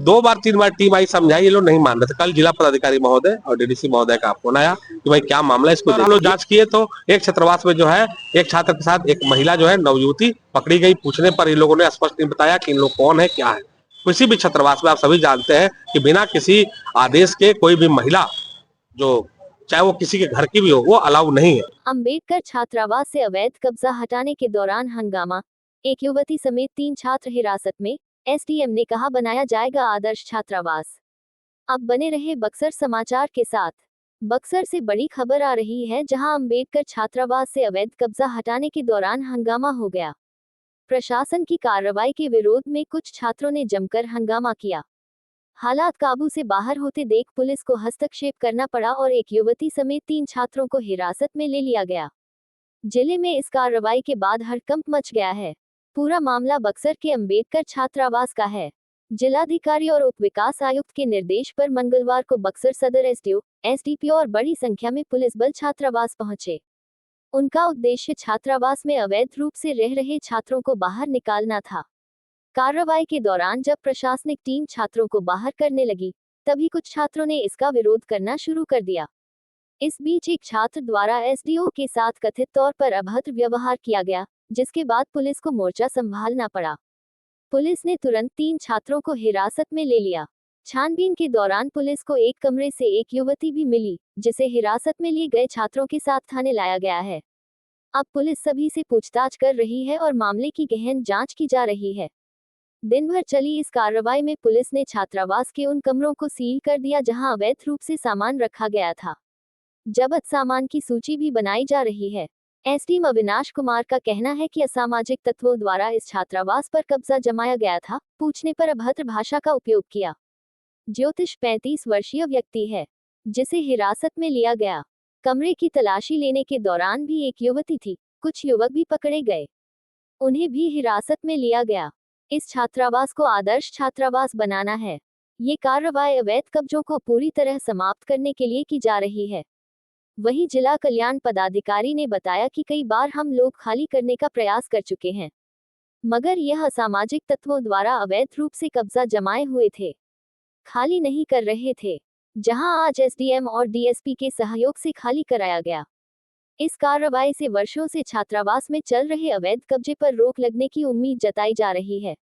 2 बार 3 बार team आई, समझाई, ये लोग नहीं मान रहे थे। कल जिला पदाधिकारी महोदय और डीडीसी महोदय का फोन आया कि भाई क्या मामला है, इसको हम लोग जांच किए तो एक छात्रावास में जो है एक छात्र के साथ एक महिला जो है नवयुवती पकड़ी गई। पूछने पर इन लोगों ने स्पष्ट नहीं बताया कि इन लोग कौन है क्या है। किसी भी छात्रावास में आप सभी जानते हैं कि बिना किसी आदेश के कोई भी महिला, जो चाहे वो किसी के घर की भी हो, वो अलाउ नहीं है। अंबेडकर छात्रावास से अवैध कब्जा हटाने के दौरान हंगामा, एक युवती समेत 3 छात्र हिरासत में। एसडीएम ने कहा बनाया जाएगा आदर्श छात्रावास। अब बने रहे बक्सर समाचार के साथ। बक्सर से बड़ी खबर आ रही है, जहां अंबेडकर छात्रावास से अवैध कब्जा हटाने के दौरान हंगामा हो गया। प्रशासन की कार्रवाई के विरोध में कुछ छात्रों ने जमकर हंगामा किया। हालात काबू से बाहर होते देख पुलिस को हस्तक्षेप करना पड़ा और एक युवती समेत 3 छात्रों को हिरासत में ले लिया गया। जिले में इस कार्रवाई के बाद हड़कंप मच गया है। पूरा मामला बक्सर के अंबेडकर छात्रावास का है। जिलाधिकारी और उप विकास आयुक्त के निर्देश पर मंगलवार को बक्सर सदर एसडीओ, एसडीपीओ और बड़ी संख्या में पुलिस बल छात्रावास पहुंचे। उनका उद्देश्य छात्रावास में अवैध रूप से रह रहे छात्रों को बाहर निकालना था। कार्रवाई के दौरान जब प्रशासनिक टीम छात्रों को बाहर करने लगी, तभी कुछ छात्रों ने इसका विरोध करना शुरू कर दिया। इस बीच एक छात्र द्वारा एसडीओ के साथ कथित तौर पर अभद्र व्यवहार किया गया, जिसके बाद पुलिस को मोर्चा संभालना पड़ा। पुलिस ने तुरंत 3 छात्रों को हिरासत में ले लिया। छानबीन के दौरान पुलिस को एक कमरे से एक युवती भी मिली, जिसे हिरासत में लिए गए छात्रों के साथ थाने लाया गया है। अब पुलिस सभी से पूछताछ कर रही है और मामले की गहन जांच की जा रही है। दिन भर चली इस कार्रवाई में पुलिस ने छात्रावास के उन कमरों को सील कर दिया जहां अवैध रूप से सामान रखा गया था। जब्त सामान की सूची भी बनाई जा रही है। एसडीएम अविनाश कुमार का कहना है कि असामाजिक तत्वों द्वारा इस छात्रावास पर कब्जा जमाया गया था। पूछने पर अभद्र भाषा का उपयोग किया। ज्योतिष 35 वर्षीय व्यक्ति है, जिसे हिरासत में लिया गया। कमरे की तलाशी लेने के दौरान भी एक युवती थी। कुछ युवक भी पकड़े गए, उन्हें भी हिरासत में लिया गया। इस छात्रावास को आदर्श छात्रावास बनाना है। ये कार्रवाई अवैध कब्जों को पूरी तरह समाप्त करने के लिए की जा रही है। वहीं जिला कल्याण पदाधिकारी ने बताया कि कई बार हम लोग खाली करने का प्रयास कर चुके हैं, मगर यह असामाजिक तत्वों द्वारा अवैध रूप से कब्जा जमाए हुए थे, खाली नहीं कर रहे थे। जहां आज एसडीएम और डीएसपी के सहयोग से खाली कराया गया। इस कार्रवाई से वर्षों से छात्रावास में चल रहे अवैध कब्जे पर रोक लगने की उम्मीद जताई जा रही है।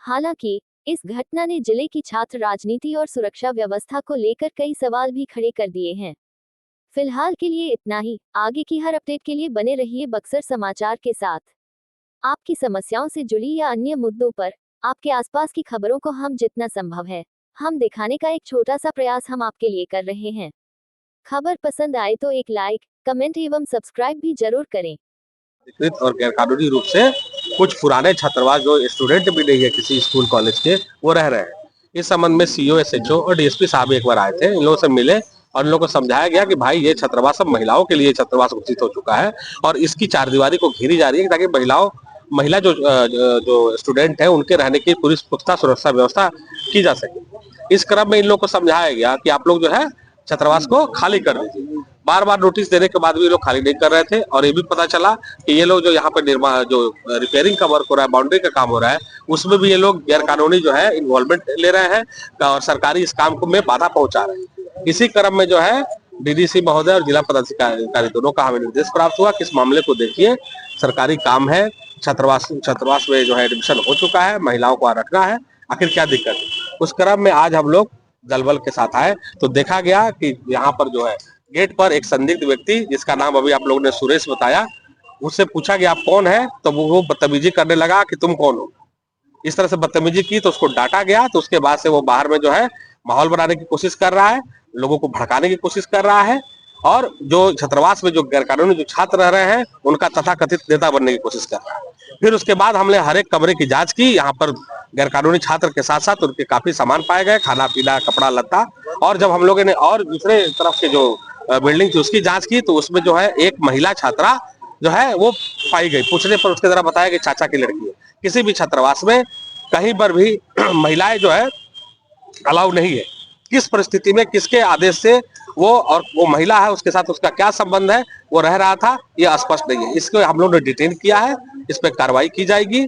हालांकि इस घटना ने जिले की छात्र राजनीति और सुरक्षा व्यवस्था को लेकर कई सवाल भी खड़े कर दिए हैं। फिलहाल के लिए इतना ही। आगे की हर अपडेट के लिए बने रहिए बक्सर समाचार के साथ। आपकी समस्याओं से जुड़ी या अन्य मुद्दों पर आपके आसपास की खबरों को हम जितना संभव है हम दिखाने का एक छोटा सा प्रयास हम आपके लिए कर रहे हैं। खबर पसंद आए तो एक लाइक, कमेंट एवं सब्सक्राइब भी जरूर करें। अधिकृत और गैरकानूनी रूप से कुछ पुराने छात्रावास, जो स्टूडेंट भी नहीं है किसी स्कूल कॉलेज के, वो रह रहे हैं। इस संबंध में सीईओ, एसएचओ और डीएसपी साहब एक बार आए थे, इन लोगों से मिले और इन लोगों को समझाया गया कि भाई ये छात्रावास अब महिलाओं के लिए छात्रावास घोषित हो चुका है और इसकी चारदीवारी को घेरी जा रही है ताकि महिला जो स्टूडेंट है उनके रहने की पूरी पुख्ता सुरक्षा व्यवस्था की जा सके। इस क्रम में इन लोगों को समझाया गया कि आप लोग जो है छात्रावास को खाली कर दीजिए। बार बार नोटिस देने के बाद भी ये लोग खाली नहीं कर रहे थे और ये भी पता चला कि ये लोग जो यहाँ पे निर्माण, जो रिपेयरिंग का वर्क हो रहा है, बाउंड्री का काम हो रहा है, उसमें भी ये लोग गैरकानूनी जो है इन्वॉल्वमेंट ले रहे हैं और सरकारी इस काम को में बाधा पहुंचा रहे हैं। इसी क्रम में जो है डीडीसी महोदय और जिला पदाधिकारी दोनों का हमें निर्देश प्राप्त हुआ कि इस मामले को देखिए, सरकारी काम है, छात्रावास में जो है एडमिशन हो चुका है, महिलाओं को रखना है, आखिर क्या दिक्कत है। उस क्रम में आज हम लोग दलबल के साथ आए तो देखा गया कि यहाँ पर जो है गेट पर एक संदिग्ध व्यक्ति, जिसका नाम अभी आप लोगों ने सुरेश बताया, उससे पूछा कि आप कौन है, तो वो बदतमीजी करने लगा कि तुम कौन हो। इस तरह से बदतमीजी की तो उसको डांटा गया। तो उसके बाद से वो बाहर में जो है माहौल बनाने की कोशिश कर रहा है, लोगों को भड़काने की कोशिश कर रहा है और जो छात्रावास में जो गैरकानूनी जो छात्र रह रहे हैं उनका तथाकथित नेता बनने की कोशिश कर रहा है। फिर उसके बाद हमने हर एक कमरे की जांच की। यहाँ पर गैरकानूनी छात्र के साथ साथ उनके काफी सामान पाए गए, खाना पीना, कपड़ा लत्ता। और जब हम लोगों ने और दूसरे तरफ के जो बिल्डिंग थी उसकी जांच की तो उसमें जो है एक महिला छात्रा जो है वो पाई गई। पूछने पर उसके द्वारा बताया कि चाचा की लड़की है। किसी भी छात्रावास में कहीं पर भी महिलाएं जो है अलाउ नहीं है। किस परिस्थिति में, किसके आदेश से वो महिला है, उसके साथ उसका क्या संबंध है, वो रह रहा था, ये स्पष्ट नहीं है। इसको हम लोग ने डिटेन किया है, इस पर कार्रवाई की जाएगी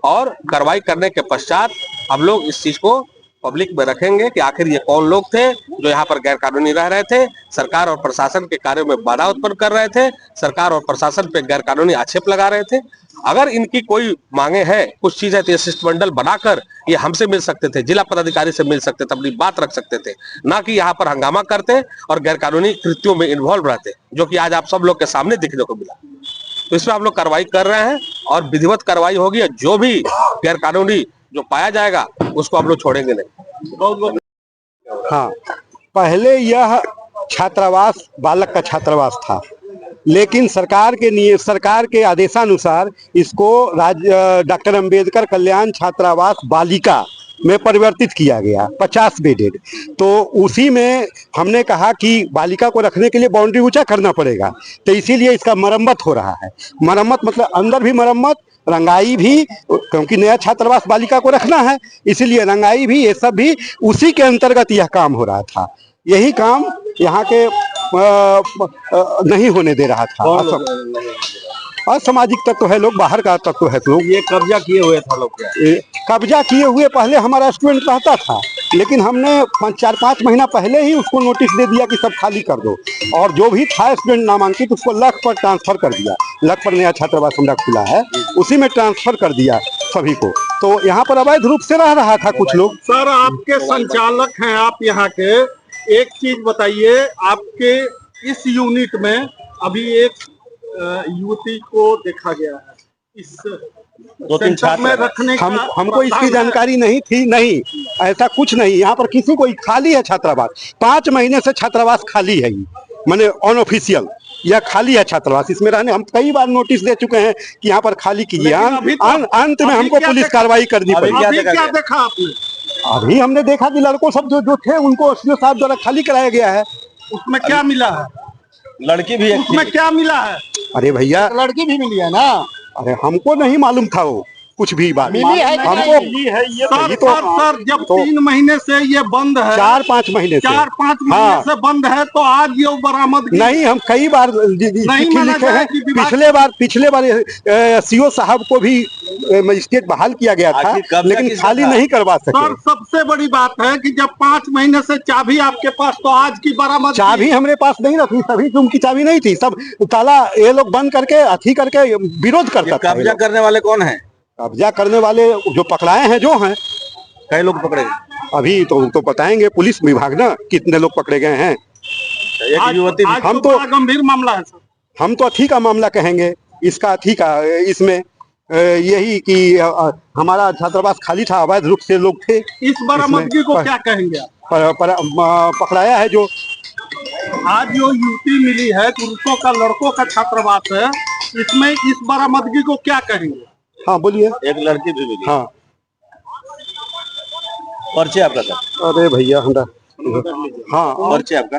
और कार्रवाई करने के पश्चात हम लोग इस चीज को पब्लिक में रखेंगे कि आखिर ये कौन लोग थे जो यहाँ पर गैर कानूनी रह रहे थे, सरकार और प्रशासन के कार्यों में बाधा उत्पन्न कर रहे थे, सरकार और प्रशासन पे गैर कानूनी आक्षेप लगा रहे थे। अगर इनकी कोई मांगे हैं, कुछ चीज है, तो ये शिष्टमंडल बनाकर ये हमसे मिल सकते थे, जिला पदाधिकारी से मिल सकते थे, अपनी बात रख सकते थे, ना कि यहाँ पर हंगामा करते और गैर कानूनी कृत्यों में इन्वॉल्व रहते, जो कि आज आप सब लोग के सामने दिखने को मिला। तो इसमें हम लोग कार्रवाई कर रहे हैं और विधिवत कार्रवाई होगी, जो भी गैर कानूनी जो पाया जाएगा उसको हम लोग छोड़ेंगे नहीं। हाँ, पहले यह छात्रावास बालक का छात्रावास था, लेकिन सरकार के आदेशानुसार इसको डॉक्टर अंबेडकर कल्याण छात्रावास बालिका में परिवर्तित किया गया, 50 बेडेड। तो उसी में हमने कहा कि बालिका को रखने के लिए बाउंड्री ऊंचा करना पड़ेगा, तो इसीलिए इसका मरम्मत हो रहा है। मरम्मत मतलब अंदर भी मरम्मत, रंगाई भी, क्योंकि नया छात्रावास बालिका को रखना है, इसीलिए रंगाई भी, ये सब भी उसी के अंतर्गत यह काम हो रहा था। यही काम यहाँ के नहीं होने दे रहा था। असामाजिक तत्व है लोग, बाहर का तत्व है लोग। ये कब्जा किए हुए था लोग, कब्जा किए हुए पहले हमारा स्टूडेंट रहता था, लेकिन हमने 4-5 महीना पहले ही उसको नोटिस दे दिया कि सब खाली कर दो, और जो भी था स्टूडेंट नामांकित उसको लख पर ट्रांसफर कर दिया। लख पर नया छात्रावास हमारा खुला है, उसी में ट्रांसफर कर दिया सभी को। तो यहाँ पर अवैध रूप से रह रहा था कुछ लोग। सर, आपके संचालक हैं आप यहाँ के, एक चीज बताइए, आपके इस यूनिट में अभी एक युवती को देखा गया है, इस 2-3 छात्र में रखने का हमको इसकी जानकारी नहीं थी। नहीं, ऐसा कुछ नहीं, यहाँ पर किसी को खाली है छात्रावास। 5 महीने से छात्रावास खाली है, माने अनऑफिशियल यह खाली है छात्रावास। इसमें रहने हम कई बार नोटिस दे चुके हैं कि यहाँ पर खाली कीजिए। अंत में हमको पुलिस कार्रवाई करनी पड़ी। क्या देखा आपने? अभी हमने देखा कि लड़कों सब जो थे उनको एसडीओ साहब द्वारा खाली कराया गया है। उसमें क्या मिला है? लड़की भी एक उसमें क्या मिला है? अरे भैया, लड़की भी मिली है ना? अरे हमको नहीं मालूम था वो कुछ भी बात मिली है, हमको सर, जब 3 महीने से ये बंद है, 4-5 महीने से 4-5 महीने से बंद है, तो आज ये बरामद नहीं। हम कई बार चिट्ठी लिखे हैं। पिछले बार सीओ साहब को भी मजिस्ट्रेट बहाल किया गया था, लेकिन खाली नहीं करवा सके। सर, सबसे बड़ी बात है कि जब 5 महीने से चाबी आपके पास, तो आज की बरामद चाबी हमारे पास नहीं रखी, सभी रूम की चाबी नहीं थी, सब ताला ये लोग बंद करके अथी करके विरोध करता था। कब्जा करने वाले कौन है? कब्जा करने वाले जो पकड़ाए हैं, जो हैं, कई लोग पकड़े अभी तो बताएंगे पुलिस विभाग ना कितने लोग पकड़े गए हैं। एक युवती, हम तो गंभीर मामला है सर। हम तो अथी का मामला कहेंगे, इसका अथी का, इसमें यही कि हमारा छात्रावास खाली था, अवैध रूप से लोग थे। इस बरामदगी को क्या कहेंगे आप? पकड़ाया है जो आज जो युवती मिली है, पुरुषों का लड़कों का छात्रावास है, इसमें इस बरामदगी को क्या कहेंगे? हाँ बोलिए। एक लड़की भी मिली। हाँ, परिचय आपका सर? अरे भैया हमारा, हाँ परिचय आपका?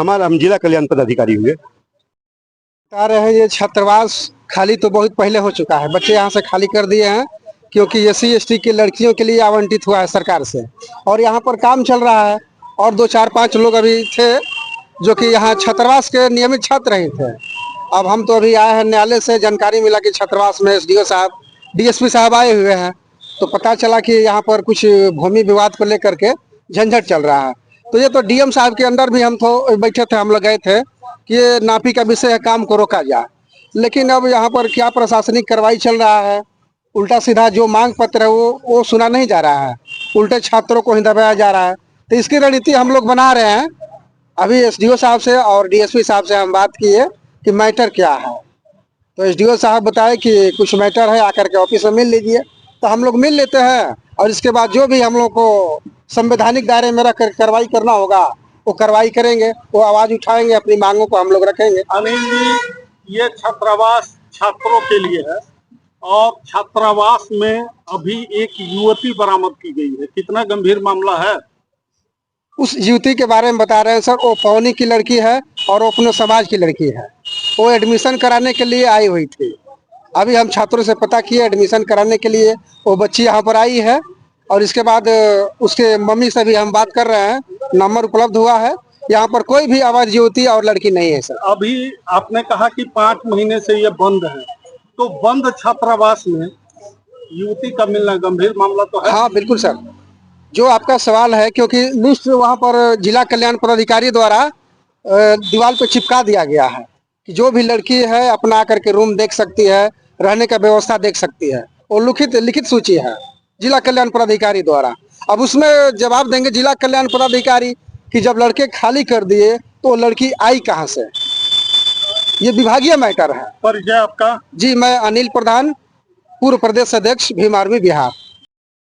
हमारा, हम जिला कल्याण पदाधिकारी हुए। बता रहे हैं ये छात्रावास खाली तो बहुत पहले हो चुका है, बच्चे यहाँ से खाली कर दिए हैं, क्योंकि SC ST की लड़कियों के लिए आवंटित हुआ है सरकार से, और यहाँ पर काम चल रहा है। और 2-4-5 लोग अभी थे जो कि यहाँ छात्रावास के नियमित छात्र ही थे। अब हम तो अभी आए हैं, न्यायालय से जानकारी मिला कि छात्रावास में SDO साहब, DSP साहब आए हुए हैं, तो पता चला कि यहाँ पर कुछ भूमि विवाद को लेकर के झंझट चल रहा है। तो ये तो DM साहब के अंदर भी हम तो बैठे थे, हम लोग गए थे कि ये नापी का विषय है, काम को रोका जाए। लेकिन अब यहाँ पर क्या प्रशासनिक कार्रवाई चल रहा है, उल्टा सीधा जो मांग पत्र है वो सुना नहीं जा रहा है, उल्टे छात्रों को ही दबाया जा रहा है। तो इसकी रणनीति हम लोग बना रहे हैं। अभी SDO साहब से और DSP साहब से हम बात किए कि मैटर क्या है, तो SDO साहब बताए कि कुछ मैटर है, आकर के ऑफिस में मिल लीजिए। तो हम लोग मिल लेते हैं, और इसके बाद जो भी हम लोग को संवैधानिक दायरे में रख कार्रवाई करना होगा वो कार्रवाई करेंगे, वो आवाज उठाएंगे, अपनी मांगों को हम लोग रखेंगे। अनिल जी, ये छात्रावास छात्रों के लिए है, और छात्रावास में अभी एक युवती बरामद की गई है, कितना गंभीर मामला है? उस युवती के बारे में बता रहे हैं सर, वो पौनी की लड़की है और वो अपने समाज की लड़की है। वो एडमिशन कराने के लिए आई हुई थी। अभी हम छात्रों से पता किए, एडमिशन कराने के लिए वो बच्ची यहाँ पर आई है, और इसके बाद उसके मम्मी से भी हम बात कर रहे हैं, नंबर उपलब्ध हुआ है। यहाँ पर कोई भी अवैध युवती और लड़की नहीं है सर। अभी आपने कहा कि 5 महीने से ये बंद है, तो बंद छात्रावास में युवती का मिलना गंभीर मामला तो है। हाँ बिल्कुल सर, जो आपका सवाल है, क्योंकि लिस्ट वहाँ पर जिला कल्याण पदाधिकारी द्वारा दीवार पे चिपका दिया गया है कि जो भी लड़की है अपना आकर के रूम देख सकती है, रहने का व्यवस्था देख सकती है, और लिखित लिखित सूची है जिला कल्याण पदाधिकारी द्वारा। अब उसमें जवाब देंगे जिला कल्याण पदाधिकारी कि जब लड़के खाली कर दिए तो लड़की आई कहाँ से। ये विभागीय मैटर है। परिचय आपका? जी, मैं अनिल प्रधान, पूर्व प्रदेश अध्यक्ष भीम आर्मी बिहार।